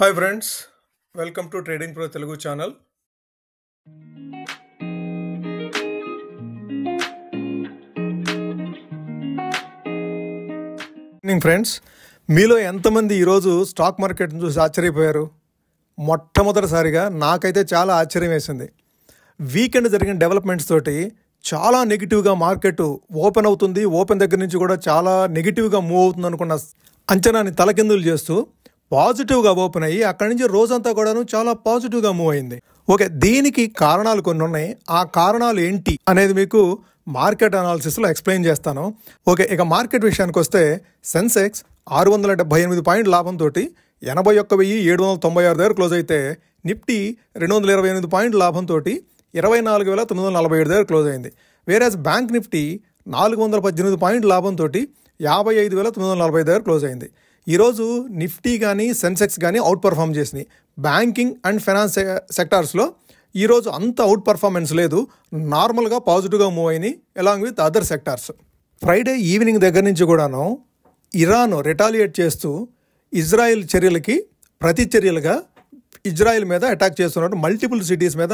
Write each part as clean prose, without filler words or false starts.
Hi friends, welcome to trading pro Telugu channel. Evening friends, మీలో ఎంతమంది ఈరోజు స్టాక్ మార్కెట్ని చూసి ఆశ్చర్యపోయారు? మొట్టమొదటిసారిగా నాకైతే చాలా ఆశ్చర్యం వేసింది. వీకెండ్ జరిగిన డెవలప్మెంట్స్ తోటి చాలా నెగిటివ్గా మార్కెట్ ఓపెన్ అవుతుంది, ఓపెన్ దగ్గర నుంచి కూడా చాలా నెగిటివ్గా మూవ్ అవుతుంది అనుకున్న అంచనాని తలకిందులు చేస్తూ పాజిటివ్గా ఓపెన్ అయ్యి అక్కడి నుంచి రోజంతా కూడాను చాలా పాజిటివ్గా మూవ్ అయింది. ఓకే, దీనికి కారణాలు కొన్ని ఉన్నాయి. ఆ కారణాలు ఏంటి అనేది మీకు మార్కెట్ అనాలిసిస్లో ఎక్స్ప్లెయిన్ చేస్తాను. ఓకే, ఇక మార్కెట్ విషయానికి వస్తే సెన్సెక్స్ 678 పాయింట్ లాభంతో 81,796 దగ్గర క్లోజ్ అయితే, నిఫ్టీ 228 పాయింట్ లాభంతో 24,947 దగ్గర క్లోజ్ అయింది. వేరేస్ బ్యాంక్ నిఫ్టీ 418 పాయింట్ లాభంతో 55,940 దగ్గర క్లోజ్ అయింది. ఈరోజు నిఫ్టీ కానీ సెన్సెక్స్ కానీ అవుట్ పర్ఫామ్ చేసినాయి. బ్యాంకింగ్ అండ్ ఫైనాన్స్ సెక్టార్స్లో ఈరోజు అంత అవుట్ పర్ఫార్మెన్స్ లేదు, నార్మల్గా పాజిటివ్గా మూవ్ అయినాయి along with other sectors. Friday evening దగ్గర నుంచి కూడాను ఇరాన్ రిటాలియేట్ చేస్తూ ఇజ్రాయిల్ చర్యలకి ప్రతిచర్యలుగా ఇజ్రాయిల్ మీద అటాక్ చేస్తున్నారు. మల్టిపుల్ సిటీస్ మీద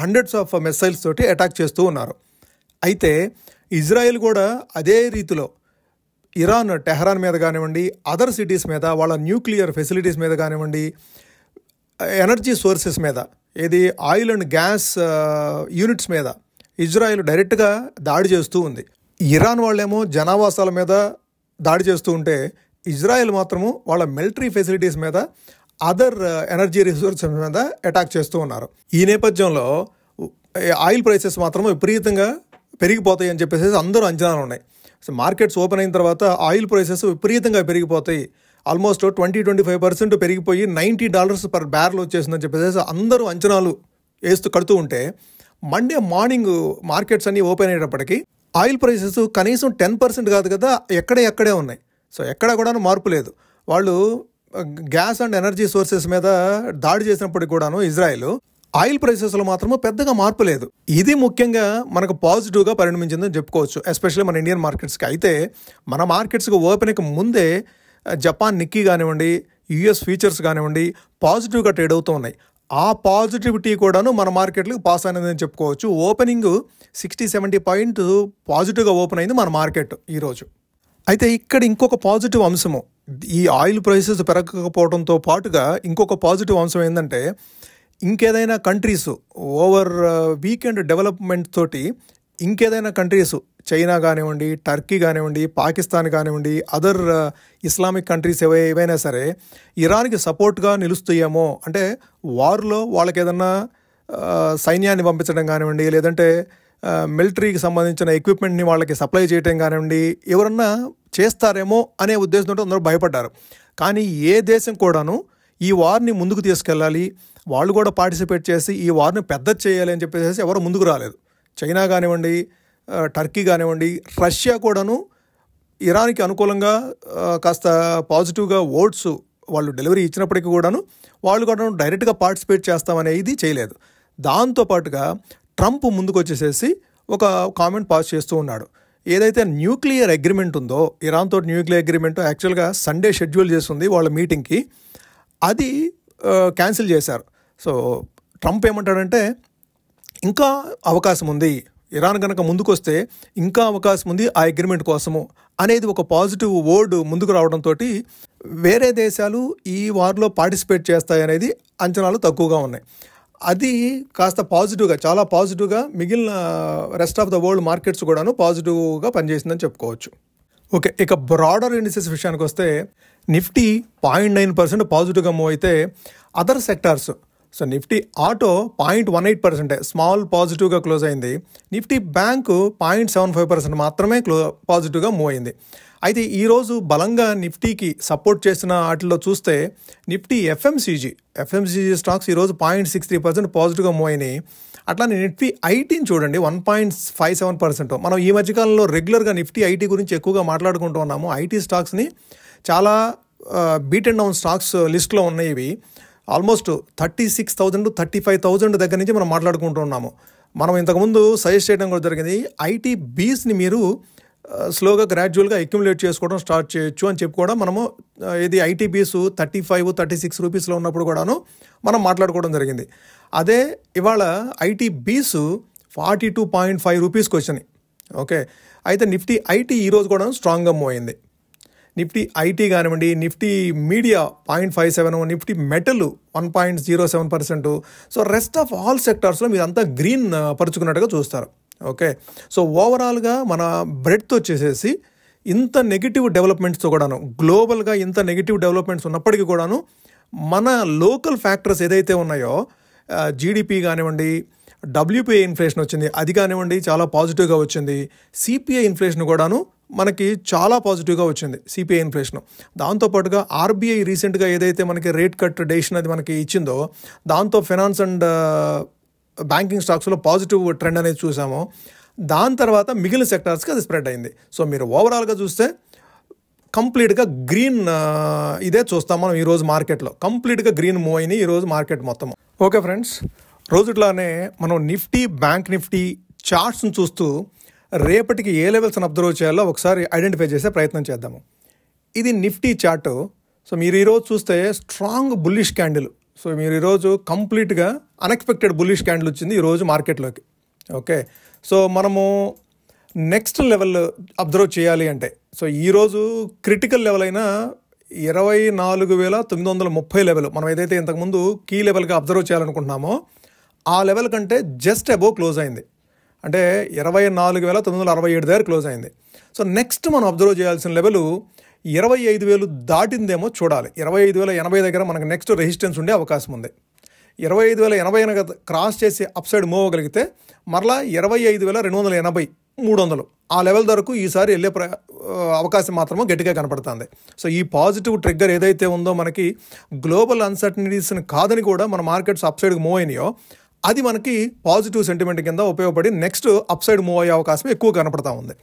హండ్రెడ్స్ ఆఫ్ మిసైల్స్ తోటి అటాక్ చేస్తూ ఉన్నారు. అయితే ఇజ్రాయిల్ కూడా అదే రీతిలో ఇరాన్ టెహరాన్ మీద కానివ్వండి, అదర్ సిటీస్ మీద, వాళ్ళ న్యూక్లియర్ ఫెసిలిటీస్ మీద కానివ్వండి, ఎనర్జీ సోర్సెస్ మీద, ఏది ఆయిల్ అండ్ గ్యాస్ యూనిట్స్ మీద ఇజ్రాయిల్ డైరెక్ట్గా దాడి చేస్తూ ఉంది. ఇరాన్ వాళ్ళేమో జనావాసాల మీద దాడి చేస్తూ ఉంటే, ఇజ్రాయిల్ మాత్రము వాళ్ళ మిలిటరీ ఫెసిలిటీస్ మీద, అదర్ ఎనర్జీ రిసోర్సెస్ మీద అటాక్ చేస్తూ ఉన్నారు. ఈ నేపథ్యంలో ఆయిల్ ప్రైసెస్ మాత్రం విపరీతంగా పెరిగిపోతాయి అని చెప్పేసి అందరూ అంచనాలు ఉన్నాయి. సో మార్కెట్స్ ఓపెన్ అయిన తర్వాత ఆయిల్ ప్రైసెస్ విపరీతంగా పెరిగిపోతాయి, ఆల్మోస్ట్ 20-25% పెరిగిపోయి $90 పర్ బ్యారెల్ వచ్చేసిందని చెప్పేసి అందరూ అంచనాలు కడుతూ ఉంటే, మండే మార్నింగ్ మార్కెట్స్ అన్నీ ఓపెన్ అయ్యేటప్పటికి ఆయిల్ ప్రైసెస్ కనీసం 10% కాదు కదా, ఎక్కడే ఉన్నాయి. సో ఎక్కడ కూడా మార్పు లేదు. వాళ్ళు గ్యాస్ అండ్ ఎనర్జీ సోర్సెస్ మీద దాడి చేసినప్పటికి కూడాను ఇజ్రాయెల్ ఆయిల్ ప్రైసెస్లో మాత్రము పెద్దగా మార్పు లేదు. ఇది ముఖ్యంగా మనకు పాజిటివ్గా పరిణమించిందని చెప్పుకోవచ్చు, ఎస్పెషల్లీ మన ఇండియన్ మార్కెట్స్కి. అయితే మన మార్కెట్స్కి ఓపెన్కి ముందే జపాన్ నిక్కీ కానివ్వండి, యుఎస్ ఫ్యూచర్స్ కానివ్వండి పాజిటివ్గా ట్రేడ్ అవుతూ ఉన్నాయి. ఆ పాజిటివిటీ కూడాను మన మార్కెట్లకు పాస్ అయినదని చెప్పుకోవచ్చు. ఓపెనింగ్ 60-70 పాయింట్ పాజిటివ్గా ఓపెన్ అయింది మన మార్కెట్ ఈరోజు. అయితే ఇక్కడ ఇంకొక పాజిటివ్ అంశము, ఈ ఆయిల్ ప్రైసెస్ పెరగకపోవడంతో పాటుగా ఇంకొక పాజిటివ్ అంశం ఏంటంటే, ఇంకేదైనా కంట్రీస్ ఓవర్ వీకెండ్ డెవలప్మెంట్ తోటి ఇంకేదైనా కంట్రీస్, చైనా కానివ్వండి, టర్కీ కానివ్వండి, పాకిస్తాన్ కానివ్వండి, అదర్ ఇస్లామిక్ కంట్రీస్ ఏవైనా సరే ఇరాన్కి సపోర్ట్గా నిలుస్తాయేమో, అంటే వార్లో వాళ్ళకి ఏదన్నా సైన్యాన్ని పంపించడం కానివ్వండి, లేదంటే మిలిటరీకి సంబంధించిన ఎక్విప్మెంట్ని వాళ్ళకి సప్లై చేయడం కానివ్వండి, ఎవరన్నా చేస్తారేమో అనే ఉద్దేశంతో అందరూ భయపడ్డారు. కానీ ఏ దేశం కూడాను ఈ వార్ని ముందుకు తీసుకెళ్ళాలి, వాళ్ళు కూడా పార్టిసిపేట్ చేసి ఈ వార్ని పెద్ద చేయాలి అని చెప్పేసి ఎవరు ముందుకు రాలేదు. చైనా కానివ్వండి, టర్కీ కానివ్వండి, రష్యా కూడాను ఇరాన్కి అనుకూలంగా కాస్త పాజిటివ్గా ఓట్స్ వాళ్ళు డెలివరీ ఇచ్చినప్పటికీ కూడాను వాళ్ళు కూడా డైరెక్ట్గా పార్టిసిపేట్ చేస్తామనేది చేయలేదు. దాంతోపాటుగా ట్రంప్ ముందుకు వచ్చేసేసి ఒక కామెంట్ పాస్ చేస్తూ ఉన్నాడు. ఏదైతే న్యూక్లియర్ అగ్రిమెంట్ ఉందో, ఇరాన్తో న్యూక్లియర్ అగ్రిమెంట్ యాక్చువల్గా సండే షెడ్యూల్ చేస్తుంది వాళ్ళ మీటింగ్కి, అది క్యాన్సిల్ చేశారు. సో ట్రంప్ ఏమంటాడంటే, ఇంకా అవకాశం ఉంది, ఇరాన్ కనుక ముందుకు వస్తే ఇంకా అవకాశం ఉంది ఆ అగ్రిమెంట్ కోసము అనేది ఒక పాజిటివ్ వర్డ్ ముందుకు రావడంతో వేరే దేశాలు ఈ వార్లో పార్టిసిపేట్ చేస్తాయనేది అంచనాలు తక్కువగా ఉన్నాయి. అది కాస్త పాజిటివ్గా, చాలా పాజిటివ్గా మిగిలిన rest of the world markets కూడాను పాజిటివ్గా పనిచేసిందని చెప్పుకోవచ్చు. ఓకే, ఇక బ్రాడర్ ఇండిసెస్ విషయానికి వస్తే నిఫ్టీ 0.9% పాజిటివ్గా మూవ్ అయితే, other sectors, so Nifty auto 0.18% small పాజిటివ్గా క్లోజ్ అయింది. నిఫ్టీ బ్యాంకు 0.75% మాత్రమే పాజిటివ్గా మూవ్ అయింది. అయితే ఈరోజు బలంగా నిఫ్టీకి సపోర్ట్ చేసిన వాటిలో చూస్తే నిఫ్టీ ఎఫ్ఎంసీజీ స్టాక్స్ ఈరోజు 0.63% పాజిటివ్గా మూవ్ అయినాయి. అట్లానే నిఫ్టీ ఐటీని చూడండి 1.57%. మనం ఈ మధ్యకాలంలో రెగ్యులర్గా నిఫ్టీ ఐటీ గురించి ఎక్కువగా మాట్లాడుకుంటూ ఉన్నాము. ఐటీ స్టాక్స్ని చాలా బీట్ అండ్ డౌన్ స్టాక్స్ లిస్ట్లో ఉన్నాయి. ఇవి ఆల్మోస్ట్ 36,000-35,000 దగ్గర నుంచి మనం మాట్లాడుకుంటూ ఉన్నాము. మనం ఇంతకుముందు సజెస్ట్ చేయడం కూడా జరిగింది, ఐటీ బీస్ని మీరు స్లోగా గ్రాడ్యువల్గా అక్యుములేట్ చేసుకోవడం స్టార్ట్ చేయొచ్చు అని చెప్పి కూడా మనము ఇది ఐటీబీస్ 35-36 రూపీస్లో ఉన్నప్పుడు కూడాను మనం మాట్లాడుకోవడం జరిగింది. అదే ఇవాళ ఐటీబీస్ 42.5 రూపీస్కి వచ్చినాయి. ఓకే, అయితే నిఫ్టీ ఐటీ ఈరోజు కూడా స్ట్రాంగ్గా మూవ్ అయింది. నిఫ్టీ ఐటీ కానివ్వండి, Nifty media 0.57, Nifty metal 1.07%. So rest of all సెక్టార్స్లో మీరంతా గ్రీన్ పరుచుకున్నట్టుగా చూస్తారు. ఓకే, సో ఓవరాల్గా మన బ్రెడ్త్ వచ్చేసేసి ఇంత నెగిటివ్ డెవలప్మెంట్స్తో కూడాను, గ్లోబల్గా ఇంత నెగిటివ్ డెవలప్మెంట్స్ ఉన్నప్పటికీ కూడాను మన లోకల్ ఫ్యాక్టర్స్ ఏదైతే ఉన్నాయో, జీడిపి కానివ్వండి, డబ్ల్యూపీఐ ఇన్ఫ్లేషన్ వచ్చింది, అది కానివ్వండి చాలా పాజిటివ్గా వచ్చింది. సిపిఐ ఇన్ఫ్లేషన్ కూడాను మనకి చాలా పాజిటివ్గా వచ్చింది, సిపిఐ ఇన్ఫ్లేషన్. దాంతోపాటుగా ఆర్బీఐ రీసెంట్గా ఏదైతే మనకి రేట్ కట్ డెసిషన్ అది మనకి ఇచ్చిందో, దాంతో ఫైనాన్స్ అండ్ బ్యాంకింగ్ స్టాక్స్లో పాజిటివ్ ట్రెండ్ అనేది చూసాము. దాని తర్వాత మిగిలిన సెక్టార్స్కి అది స్ప్రెడ్ అయింది. సో మీరు ఓవరాల్గా చూస్తే కంప్లీట్గా గ్రీన్ ఇదే చూస్తాం మనం ఈరోజు మార్కెట్లో. కంప్లీట్గా గ్రీన్ మూవ్ అయినాయి ఈరోజు మార్కెట్ మొత్తం. ఓకే ఫ్రెండ్స్, రోజుట్లానే మనం నిఫ్టీ, బ్యాంక్ నిఫ్టీ చార్ట్స్ని చూస్తూ రేపటికి ఏ లెవెల్స్ని అబ్జర్వ్ చేయాలో ఒకసారి ఐడెంటిఫై చేసే ప్రయత్నం చేద్దాము. ఇది నిఫ్టీ చార్టు. సో మీరు ఈరోజు చూస్తే స్ట్రాంగ్ బుల్లిష్ క్యాండిల్. సో మీరు ఈరోజు కంప్లీట్గా అన్ఎక్స్పెక్టెడ్ బుల్లిష్ క్యాండిల్ వచ్చింది ఈరోజు మార్కెట్లోకి. ఓకే, సో మనము నెక్స్ట్ లెవెల్ అబ్జర్వ్ చేయాలి అంటే, సో ఈరోజు క్రిటికల్ లెవెల్ అయిన 24,930 లెవెల్ మనం ఏదైతే ఇంతకుముందు కీ లెవెల్గా అబ్జర్వ్ చేయాలనుకుంటున్నామో ఆ లెవెల్ కంటే జస్ట్ అబోవ్ క్లోజ్ అయింది. అంటే 24,967 దగ్గర క్లోజ్ అయింది. సో నెక్స్ట్ మనం అబ్జర్వ్ చేయాల్సిన లెవెల్ 25,000 దాటిందేమో చూడాలి. 25,080 దగ్గర మనకు నెక్స్ట్ రెసిస్టెన్స్ ఉండే అవకాశం ఉంది. 25,080 క్రాస్ చేసి అప్ సైడ్ మూవ్ అవ్వగలిగితే మరలా 25,280, 300 ఆ లెవెల్ వరకు ఈసారి వెళ్ళే అవకాశం మాత్రమే గట్టిగా కనపడుతుంది. సో ఈ పాజిటివ్ ట్రిగ్గర్ ఏదైతే ఉందో మనకి గ్లోబల్ అన్సర్టనిటీస్ని కాదని కూడా మన మార్కెట్స్ అప్ సైడ్కి మూవ్ అయినాయో అది మనకి పాజిటివ్ సెంటిమెంట్ కింద ఉపయోగపడి నెక్స్ట్ అప్ సైడ్ మూవ్ అయ్యే అవకాశం ఎక్కువ కనపడతా ఉంది.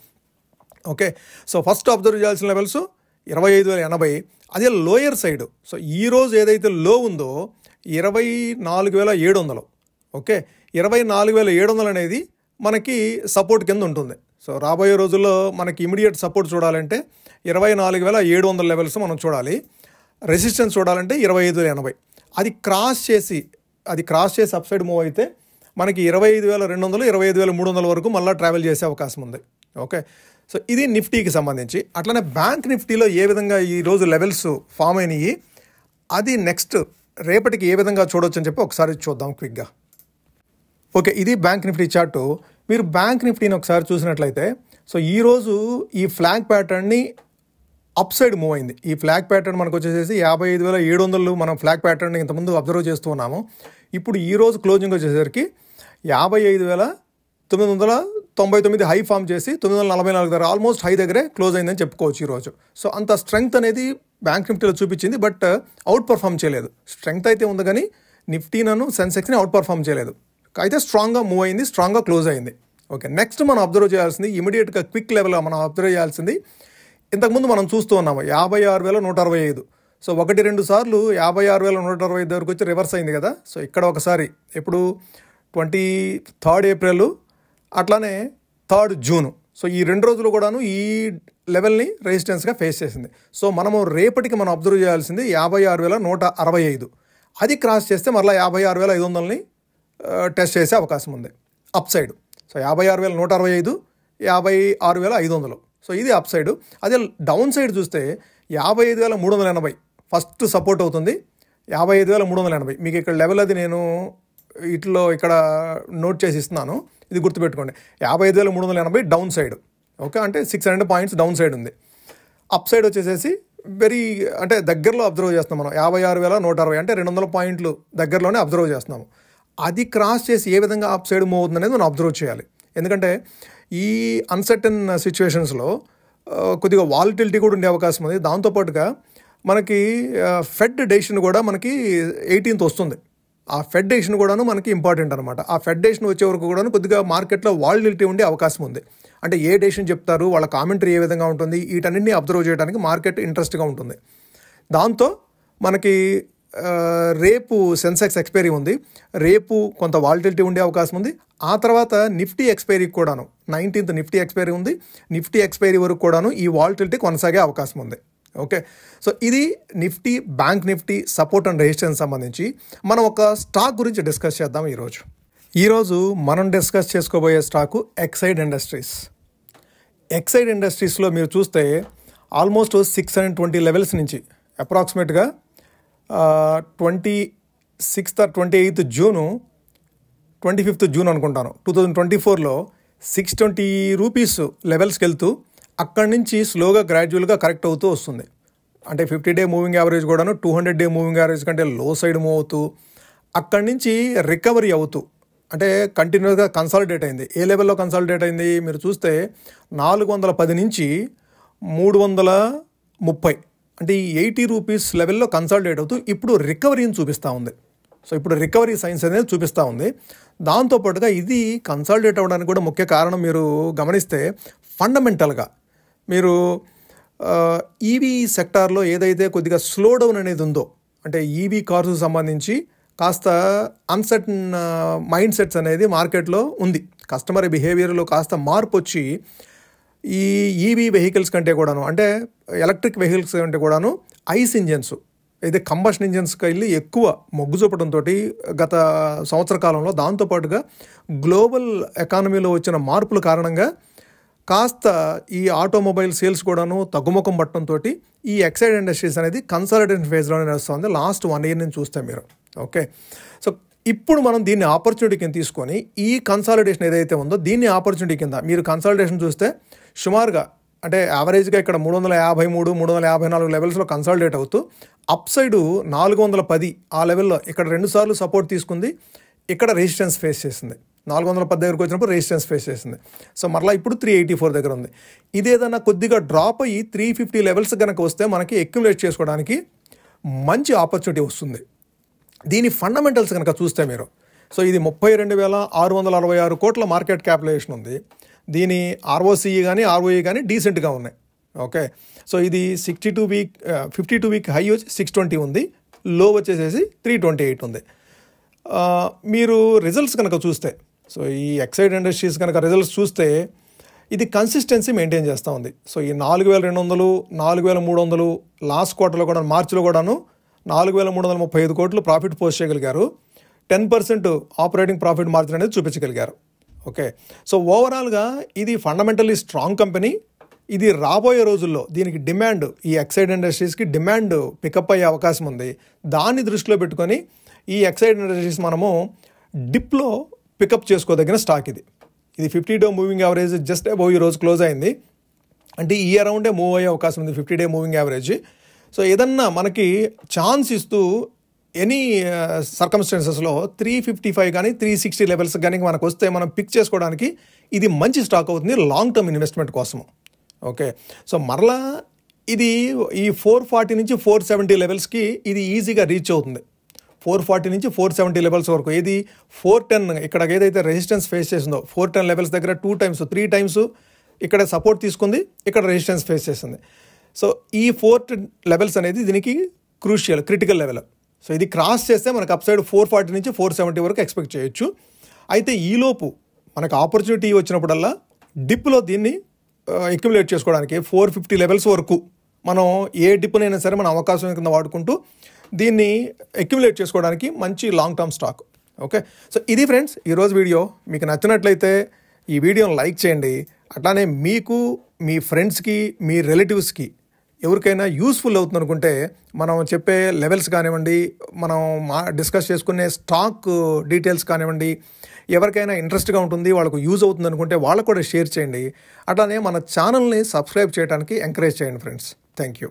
ఓకే, సో ఫస్ట్ అబ్జర్వ్ చేయాల్సిన లెవెల్స్ 25,080, అదే లోయర్ సైడ్. సో ఈరోజు ఏదైతే లో ఉందో 24,700. ఓకే, 24,700 అనేది మనకి సపోర్ట్ కింద ఉంటుంది. సో రాబోయే రోజుల్లో మనకి ఇమీడియట్ సపోర్ట్ చూడాలంటే 24,700 లెవెల్స్ మనం చూడాలి. రెసిస్టెన్స్ చూడాలంటే 25,080. అది క్రాస్ చేసి అప్ సైడ్ మూవ్ అయితే మనకి 25,200, 25,300 వరకు మళ్ళీ ట్రావెల్ చేసే అవకాశం ఉంది. ఓకే, సో ఇది నిఫ్టీకి సంబంధించి. అట్లనే బ్యాంక్ నిఫ్టీలో ఏ విధంగా ఈరోజు లెవెల్స్ ఫామ్ అయినాయి, అది నెక్స్ట్ రేపటికి ఏ విధంగా చూడొచ్చు అని చెప్పి ఒకసారి చూద్దాం క్విక్గా. ఓకే, ఇది బ్యాంక్ నిఫ్టీ చార్టు. మీరు బ్యాంక్ నిఫ్టీని ఒకసారి చూసినట్లయితే, సో ఈరోజు ఈ ఫ్లాగ్ ప్యాటర్న్ని అప్ సైడ్ మూవ్ అయింది. ఈ ఫ్లాగ్ ప్యాటర్న్ మనకు వచ్చేసేసి 55,700 మనం ఫ్లాగ్ ప్యాటర్న్ ఇంతకుముందు అబ్జర్వ్ చేస్తూ ఉన్నాము. ఇప్పుడు ఈరోజు క్లోజింగ్ వచ్చేసరికి 55,999 హై ఫామ్ చేసి 944 దగ్గర ఆల్మోస్ట్ హై దగ్గరే క్లోజ్ అయిందని చెప్పుకోవచ్చు ఈరోజు. సో అంత స్ట్రెంగ్త్ అనేది బ్యాంక్ నిఫ్టీలో చూపించింది, బట్ అవుట్ పర్ఫామ్ చేయలేదు. స్ట్రెంగ్త్ అయితే ఉంది కానీ నిఫ్టీనను సెన్సెక్స్ని అవుట్ పర్ఫామ్ చేయలేదు. అయితే స్ట్రాంగ్గా మూవ్ అయింది, స్ట్రాంగ్గా క్లోజ్ అయింది. ఓకే, నెక్స్ట్ మనం అబ్జర్వ్ చేయాల్సింది ఇమీడియట్గా క్విక్ లెవెల్గా మనం అబ్జర్వ్ చేయాల్సింది ఇంతకుముందు మనం చూస్తూ ఉన్నాము 56,165. సో 1-2 సార్లు 56,165 దగ్గరకు వచ్చి రివర్స్ అయింది కదా. సో ఇక్కడ ఒకసారి ఎప్పుడు 23rd ఏప్రిల్, అట్లానే 3rd జూన్. సో ఈ 2 రోజులు కూడాను ఈ లెవెల్ని రెసిస్టెన్స్గా ఫేస్ చేసింది. సో మనము రేపటికి మనం అబ్జర్వ్ చేయాల్సింది 56,165. అది క్రాస్ చేస్తే మరలా 56,500ని టెస్ట్ చేసే అవకాశం ఉంది అప్ సైడ్. సో 56,165, 56,500. సో ఇది అప్ సైడ్. అదే డౌన్ సైడ్ చూస్తే 55,380 ఫస్ట్ సపోర్ట్ అవుతుంది. 55,380 మీకు ఇక్కడ లెవెల్ అది నేను ఇక్కడ నోట్ చేసి ఇస్తున్నాను, ఇది గుర్తుపెట్టుకోండి. 55,380 డౌన్ సైడ్. ఓకే, అంటే 600 పాయింట్స్ డౌన్ సైడ్ ఉంది. అప్ సైడ్ వచ్చేసేసి అంటే దగ్గరలో అబ్జర్వ్ చేస్తున్నాం మనం 56,160, అంటే 200 పాయింట్లు దగ్గరలోనే అబ్జర్వ్ చేస్తున్నాము. అది క్రాస్ చేసి ఏ విధంగా అప్ సైడ్ మూవ్ అవుతుంది అనేది మనం అబ్జర్వ్ చేయాలి. ఎందుకంటే ఈ అన్సర్టన్ సిచ్యువేషన్స్లో కొద్దిగా వాలటిలిటీ కూడా ఉండే అవకాశం ఉంది. దాంతోపాటుగా మనకి ఫెడ్ డెసిషన్ కూడా మనకి 18th వస్తుంది. ఆ ఫెడ్ డెసిషన్ కూడాను మనకి ఇంపార్టెంట్ అనమాట. ఆ ఫెడ్ డెసిషన్ వచ్చే వరకు కూడా కొద్దిగా మార్కెట్లో వాలటిలిటీ ఉండే అవకాశం ఉంది. అంటే ఏ డెసిషన్ చెప్తారు, వాళ్ళ కామెంటరీ ఏ విధంగా ఉంటుంది, వీటన్నింటినీ అబ్జర్వ్ చేయడానికి మార్కెట్ ఇంట్రెస్ట్గా ఉంటుంది. దాంతో మనకి రేపు సెన్సెక్స్ ఎక్స్పైరీ ఉంది, రేపు కొంత వాలిటిలిటీ ఉండే అవకాశం ఉంది. ఆ తర్వాత నిఫ్టీ ఎక్స్పైరీకి కూడాను 19th నిఫ్టీ ఎక్స్పైరీ ఉంది. నిఫ్టీ ఎక్స్పైరీ వరకు కూడాను ఈ వాలిటిలిటీ కొనసాగే అవకాశం ఉంది. ఓకే, సో ఇది Nifty, bank Nifty support and resistance సంబంధించి మనం ఒక స్టాక్ గురించి డిస్కస్ చేద్దాం. ఈరోజు మనం డిస్కస్ చేసుకోబోయే స్టాకు ఎక్సైడ్ ఇండస్ట్రీస్. ఎక్సైడ్ ఇండస్ట్రీస్లో మీరు చూస్తే ఆల్మోస్ట్ 620 లెవెల్స్ నుంచి అప్రాక్సిమేట్గా 26th or 28th June 25th June అనుకుంటాను 2024లో 620 రూపీస్ లెవెల్స్కి వెళ్తూ అక్కడి నుంచి స్లోగా గ్రాడ్యువల్గా కరెక్ట్ అవుతూ వస్తుంది. అంటే 50-day మూవింగ్ యావరేజ్ కూడాను 200-day మూవింగ్ యావరేజ్ కంటే లో సైడ్ మూవ్ అవుతూ అక్కడి నుంచి రికవరీ అవుతూ అంటే కంటిన్యూస్గా కన్సాలిడేట్ అయింది. ఏ లెవెల్లో కన్సాలిడేట్ అయింది మీరు చూస్తే 410 నుంచి 330 అంటే ఈ 80 రూపీస్ లెవెల్లో కన్సాలిడేట్ అవుతూ ఇప్పుడు రికవరీని చూపిస్తూ ఉంది. సో ఇప్పుడు రికవరీ సైన్స్ అనేది చూపిస్తూ ఉంది. దాంతోపాటుగా ఇది కన్సాలిడేట్ అవ్వడానికి కూడా ముఖ్య కారణం మీరు గమనిస్తే ఫండమెంటల్గా మీరు ఈవీ సెక్టార్లో ఏదైతే కొద్దిగా స్లో డౌన్ అనేది ఉందో అంటే ఈవీ కార్స్ సంబంధించి కాస్త అన్సర్టన్ మైండ్ సెట్స్ అనేది మార్కెట్లో ఉంది. కస్టమర్ బిహేవియర్లో కాస్త మార్పు వచ్చి ఈ ఈవీ వెహికల్స్ కంటే కూడాను అంటే ఎలక్ట్రిక్ వెహికల్స్ కంటే కూడాను ఐస్ ఇంజన్స్ అయితే కంబషన్ ఇంజన్స్కి వెళ్ళి ఎక్కువ మొగ్గు చూపడంతో గత సంవత్సర కాలంలో దాంతోపాటుగా గ్లోబల్ ఎకానమీలో వచ్చిన మార్పుల కారణంగా కాస్త ఈ ఆటోమొబైల్ సేల్స్ కూడాను తగ్గుముఖం పట్టడంతో ఈ ఎక్సైడ్ ఇండస్ట్రీస్ అనేది కన్సాలిడేషన్ ఫేజ్లోనే నడుస్తుంది లాస్ట్ 1 year నుంచి చూస్తే మీరు. ఓకే, సో ఇప్పుడు మనం దీన్ని ఆపర్చునిటీ కింద తీసుకొని ఈ కన్సాలిడేషన్ ఏదైతే ఉందో దీన్ని ఆపర్చునిటీ కింద మీరు కన్సాలిడేషన్ చూస్తే సుమారుగా అంటే యావరేజ్గా ఇక్కడ 353, 354 లెవెల్స్లో కన్సాలిడేట్ అవుతూ అప్ సైడ్ 410 ఆ లెవెల్లో ఇక్కడ 2 సార్లు సపోర్ట్ తీసుకుంది, ఇక్కడ రెసిస్టెన్స్ ఫేస్ చేసింది. 410 దగ్గరకు వచ్చినప్పుడు రెసిస్టెన్స్ ఫేస్ చేసింది. సో మరలా ఇప్పుడు 384 దగ్గర ఉంది. ఇదేదన్నా కొద్దిగా డ్రాప్ అయ్యి 350 లెవెల్స్ కనుక వస్తే మనకి అక్యుములేట్ చేసుకోవడానికి మంచి ఆపర్చునిటీ వస్తుంది. దీని ఫండమెంటల్స్ కనుక చూస్తే మీరు సో ఇది 32,666 కోట్ల మార్కెట్ క్యాపిటలైజేషన్ ఉంది. దీని ఆర్ఓసిఈ కానీ ఆర్ఓఈ కానీ డీసెంట్గా ఉన్నాయి. ఓకే, సో ఇది 52 వీక్ హై వచ్చి 620 ఉంది, లో వచ్చేసేసి 328 ఉంది. మీరు రిజల్ట్స్ కనుక చూస్తే సో ఈ ఎక్సైడ్ ఇండస్ట్రీస్ కనుక రిజల్ట్స్ చూస్తే ఇది కన్సిస్టెన్సీ మెయింటైన్ చేస్తూ ఉంది. సో ఈ 4,200, 4,300 లాస్ట్ క్వార్టర్లో కూడా మార్చిలో కూడాను 4,335 కోట్లు ప్రాఫిట్ పోస్ట్ చేయగలిగారు. 10% ఆపరేటింగ్ ప్రాఫిట్ మార్జిన్ అనేది చూపించగలిగారు. ఓకే, సో ఓవరాల్గా ఇది ఫండమెంటల్లీ స్ట్రాంగ్ కంపెనీ. ఇది రాబోయే రోజుల్లో దీనికి డిమాండ్ ఈ ఎక్సైడ్ ఇండస్ట్రీస్కి డిమాండ్ పికప్ అయ్యే అవకాశం ఉంది. దాన్ని దృష్టిలో పెట్టుకొని ఈ ఎక్సైడ్ ఇండస్ట్రీస్ మనము డిప్లో పికప్ చేసుకోదగిన స్టాక్ ఇది. 50-day moving average just above ఈ రోజు క్లోజ్ అయింది. అంటే ఈ అరౌండే మూవ్ అయ్యే అవకాశం ఉంది 50-day మూవింగ్ యావరేజ్. సో ఏదన్నా మనకి ఛాన్స్ ఇస్తూ ఎనీ సర్కమ్స్టాన్సెస్లో 355 కానీ 360 లెవెల్స్ కానీ మనకు వస్తే మనం పిక్ చేసుకోవడానికి ఇది మంచి స్టాక్ అవుతుంది లాంగ్ టర్మ్ ఇన్వెస్ట్మెంట్ కోసము. ఓకే, సో మరలా ఇది ఈ 440 నుంచి 470 లెవెల్స్కి ఇది ఈజీగా రీచ్ అవుతుంది. 440 నుంచి 470 లెవెల్స్ వరకు ఇది 410 ఇక్కడ ఏదైతే రెసిస్టెన్స్ ఫేస్ చేసిందో 410 లెవెల్స్ దగ్గర 2 times 3 times ఇక్కడ సపోర్ట్ తీసుకుంది, ఇక్కడ రెసిస్టెన్స్ ఫేస్ చేసింది. సో ఈ 410 లెవెల్స్ అనేది దీనికి క్రిటికల్ లెవెల్. సో ఇది క్రాస్ చేస్తే మనకు అప్ సైడ్ 440 నుంచి 470 వరకు ఎక్స్పెక్ట్ చేయొచ్చు. అయితే ఈలోపు మనకు ఆపర్చునిటీ వచ్చినప్పుడల్లా డిప్లో దీన్ని అక్యుములేట్ చేసుకోవడానికి 450 లెవెల్స్ వరకు మనం ఏ డిప్నైనా సరే మన అవకాశం కింద వాడుకుంటూ దీన్ని అక్యుములేట్ చేసుకోవడానికి మంచి long term stock. Okay, so ఇది ఫ్రెండ్స్ ఈరోజు వీడియో. మీకు నచ్చినట్లయితే ఈ వీడియోని లైక్ చేయండి. అట్లానే మీకు మీ ఫ్రెండ్స్కి మీ రిలేటివ్స్కి ఎవరికైనా యూస్ఫుల్ అవుతుంది అనుకుంటే మనం చెప్పే లెవెల్స్ కానివ్వండి, మనం డిస్కస్ చేసుకునే స్టాక్ డీటెయిల్స్ కానివ్వండి, ఎవరికైనా ఇంట్రెస్ట్గా ఉంటుంది వాళ్ళకు యూజ్ అవుతుంది అనుకుంటే వాళ్ళకు కూడా షేర్ చేయండి. అట్లానే మన ఛానల్ని సబ్స్క్రైబ్ చేయడానికి ఎంకరేజ్ చేయండి ఫ్రెండ్స్. Thank you.